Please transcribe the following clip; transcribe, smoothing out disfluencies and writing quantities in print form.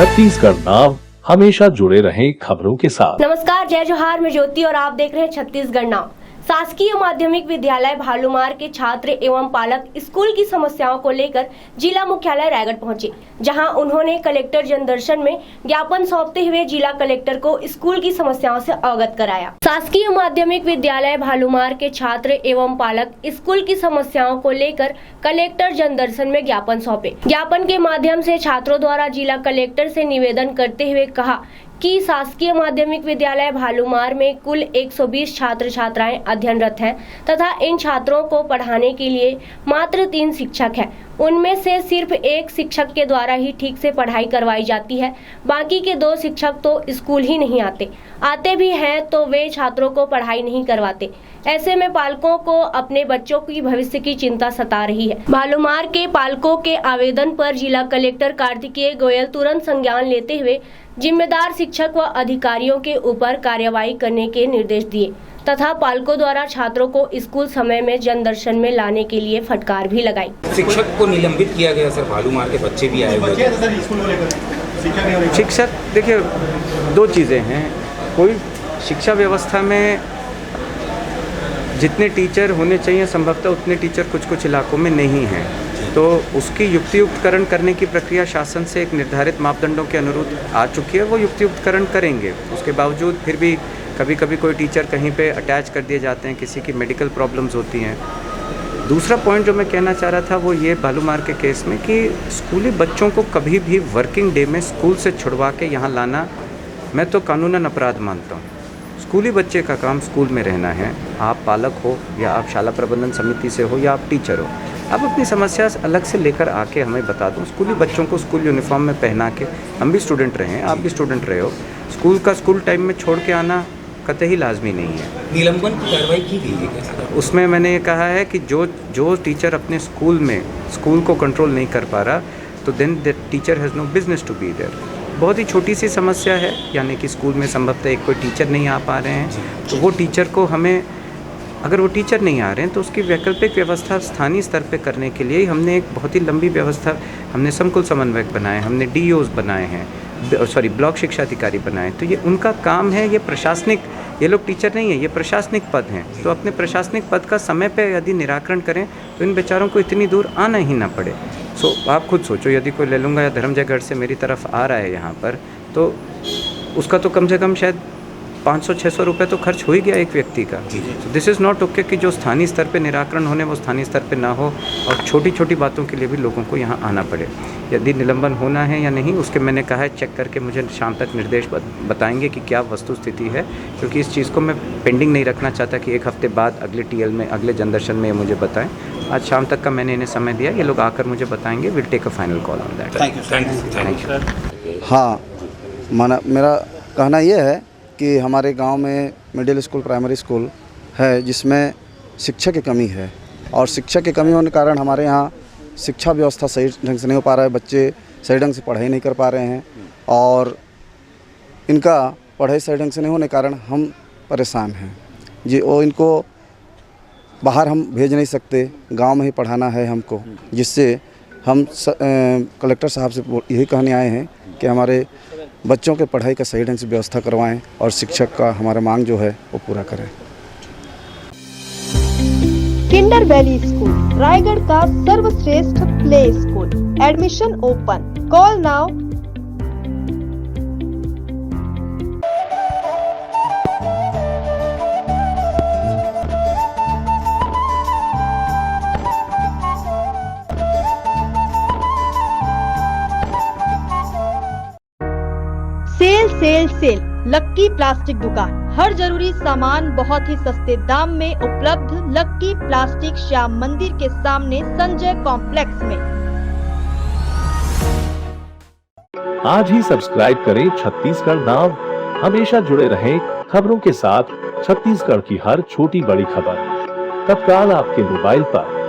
छत्तीसगढ़ नाव हमेशा जुड़े रहें खबरों के साथ। नमस्कार, जय जोहार, मैं ज्योति और आप देख रहे हैं छत्तीसगढ़ नाव। शासकीय माध्यमिक विद्यालय भालूमार के छात्र एवं पालक स्कूल की समस्याओं को लेकर जिला मुख्यालय रायगढ़ पहुंचे, जहां उन्होंने कलेक्टर जनदर्शन में ज्ञापन सौंपते हुए जिला कलेक्टर को स्कूल की समस्याओं से अवगत कराया। शासकीय माध्यमिक विद्यालय भालूमार के छात्र एवं पालक स्कूल की समस्याओं को लेकर कलेक्टर जनदर्शन में ज्ञापन सौंपे। ज्ञापन के माध्यम से छात्रों द्वारा जिला कलेक्टर से निवेदन करते हुए कहा कि शासकीय माध्यमिक विद्यालय भालूमार में कुल 120 छात्र छात्राएं अध्ययनरत हैं तथा इन छात्रों को पढ़ाने के लिए मात्र 3 शिक्षक हैं। उनमें से सिर्फ एक शिक्षक के द्वारा ही ठीक से पढ़ाई करवाई जाती है, बाकी के 2 शिक्षक तो स्कूल ही नहीं आते भी हैं तो वे छात्रों को पढ़ाई नहीं करवाते। ऐसे में पालकों को अपने बच्चों की भविष्य की चिंता सता रही है। भालूमार के पालकों के आवेदन पर जिला कलेक्टर कार्तिकेय गोयल तुरंत संज्ञान लेते हुए जिम्मेदार शिक्षक व अधिकारियों के ऊपर कार्यवाही करने के निर्देश दिए तथा पालकों द्वारा छात्रों को स्कूल समय में जनदर्शन में लाने के लिए फटकार भी लगाई। शिक्षक को निलंबित किया गया सर, भालूमार के बच्चे भी आए हुए थे। शिक्षक देखिए 2 चीज़ें हैं, कोई शिक्षा व्यवस्था में जितने टीचर होने चाहिए संभवतः उतने टीचर कुछ इलाकों में नहीं हैं, तो उसकी युक्तियुक्तकरण करने की प्रक्रिया शासन से एक निर्धारित मापदंडों के अनुरूप आ चुकी है। वो युक्तियुक्तकरण करेंगे। उसके बावजूद फिर भी कभी कोई टीचर कहीं पे अटैच कर दिए जाते हैं, किसी की मेडिकल प्रॉब्लम्स होती हैं। दूसरा पॉइंट जो मैं कहना चाह रहा था वो ये भालूमार के केस में कि स्कूली बच्चों को कभी भी वर्किंग डे में स्कूल से छुड़वा के यहाँ लाना मैं तो कानूनन अपराध मानता हूँ। स्कूली बच्चे का काम स्कूल में रहना है। आप पालक हो या आप शाला प्रबंधन समिति से हो या आप टीचर हो, आप अपनी समस्या अलग से लेकर आके हमें बता दो। स्कूली बच्चों को स्कूल यूनिफॉर्म में पहना के, हम भी स्टूडेंट रहे हैं, आप भी स्टूडेंट रहे हो, स्कूल टाइम में छोड़ के आना कतई लाजमी नहीं है। निलंबन की कार्रवाई की गई है क्या? उसमें मैंने ये कहा है कि जो टीचर अपने स्कूल को कंट्रोल नहीं कर पा रहा तो then the teacher has no business to be there. बहुत ही छोटी सी समस्या है, यानी कि स्कूल में संभवतः एक कोई टीचर नहीं आ पा रहे हैं, तो वो टीचर को हमें, अगर वो टीचर नहीं आ रहे हैं तो उसकी वैकल्पिक व्यवस्था स्थानीय स्तर पे करने के लिए हमने एक बहुत ही लंबी व्यवस्था, हमने समकुल समन्वयक बनाए, हमने DOs बनाए हैं, ब्लॉक शिक्षा अधिकारी बनाए। तो ये उनका काम है, ये प्रशासनिक, ये लोग टीचर नहीं है, ये प्रशासनिक पद हैं। तो अपने प्रशासनिक पद का समय पे यदि निराकरण करें तो इन बेचारों को इतनी दूर आना ही ना पड़े। आप खुद सोचो, यदि कोई ले लूँगा या धर्मजयगढ़ से मेरी तरफ आ रहा है यहाँ पर, तो उसका तो कम से कम शायद 500-600 रुपये तो खर्च हो ही गया एक व्यक्ति का। दिस इज़ नॉट ओके कि जो स्थानीय स्तर पे निराकरण होने वो स्थानीय स्तर पे ना हो और छोटी बातों के लिए भी लोगों को यहाँ आना पड़े। यदि निलंबन होना है या नहीं, उसके मैंने कहा है चेक करके मुझे शाम तक निर्देश बताएंगे कि क्या वस्तु स्थिति है, क्योंकि इस चीज़ को मैं पेंडिंग नहीं रखना चाहता कि 1 हफ्ते बाद अगले TL में, अगले जनदर्शन में ये मुझे बताएं। आज शाम तक का मैंने इन्हें समय दिया, ये लोग आकर मुझे बताएंगे। Will take a final call on that. Thank you. हाँ, मेरा कहना यह है कि हमारे गांव में मिडिल स्कूल, प्राइमरी स्कूल है जिसमें शिक्षक की कमी है, और शिक्षक की कमी होने के कारण हमारे यहाँ शिक्षा व्यवस्था सही ढंग से नहीं हो पा रहा है। बच्चे सही ढंग से पढ़ाई नहीं कर पा रहे हैं और इनका पढ़ाई सही ढंग से नहीं होने के कारण हम परेशान हैं जी। और इनको बाहर हम भेज नहीं सकते, गांव में ही पढ़ाना है हमको, जिससे हम कलेक्टर साहब से यही कहने आए हैं कि हमारे बच्चों के पढ़ाई का सही ढंग से व्यवस्था करवाएं और शिक्षक का हमारा मांग जो है वो पूरा करें। किंडर वैली स्कूल, रायगढ़ का सर्वश्रेष्ठ play school. Admission open. Call now. Sale lucky plastic दुकान। हर जरूरी सामान बहुत ही सस्ते दाम में उपलब्ध। लक्की प्लास्टिक, श्याम मंदिर के सामने, संजय कॉम्प्लेक्स में। आज ही सब्सक्राइब करें छत्तीसगढ़ नाव, हमेशा जुड़े रहें खबरों के साथ। छत्तीसगढ़ की हर छोटी बड़ी खबर तत्काल आपके मोबाइल पर।